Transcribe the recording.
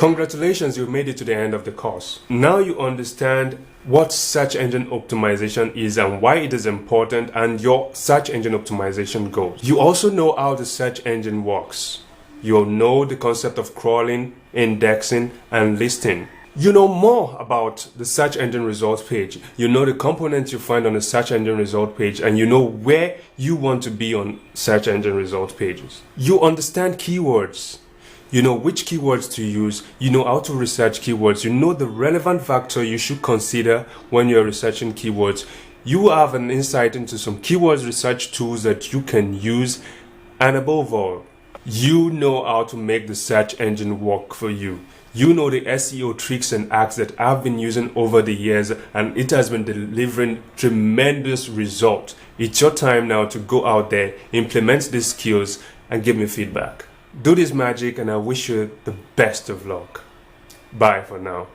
Congratulations, you made it to the end of the course. Now you understand what search engine optimization is and why it is important and your search engine optimization goals. You also know how the search engine works. You'll know the concept of crawling, indexing, and listing. You know more about the search engine results page. You know the components you find on the search engine result page, and you know where you want to be on search engine result pages. You understand keywords. You know which keywords to use. You know how to research keywords. You know the relevant factor you should consider when you're researching keywords. You have an insight into some keywords research tools that you can use, and above all, you know how to make the search engine work for you. You know the SEO tricks and hacks that I've been using over the years, and it has been delivering tremendous results. It's your time now to go out there, implement these skills, and give me feedback. Do this magic, and I wish you the best of luck. Bye for now.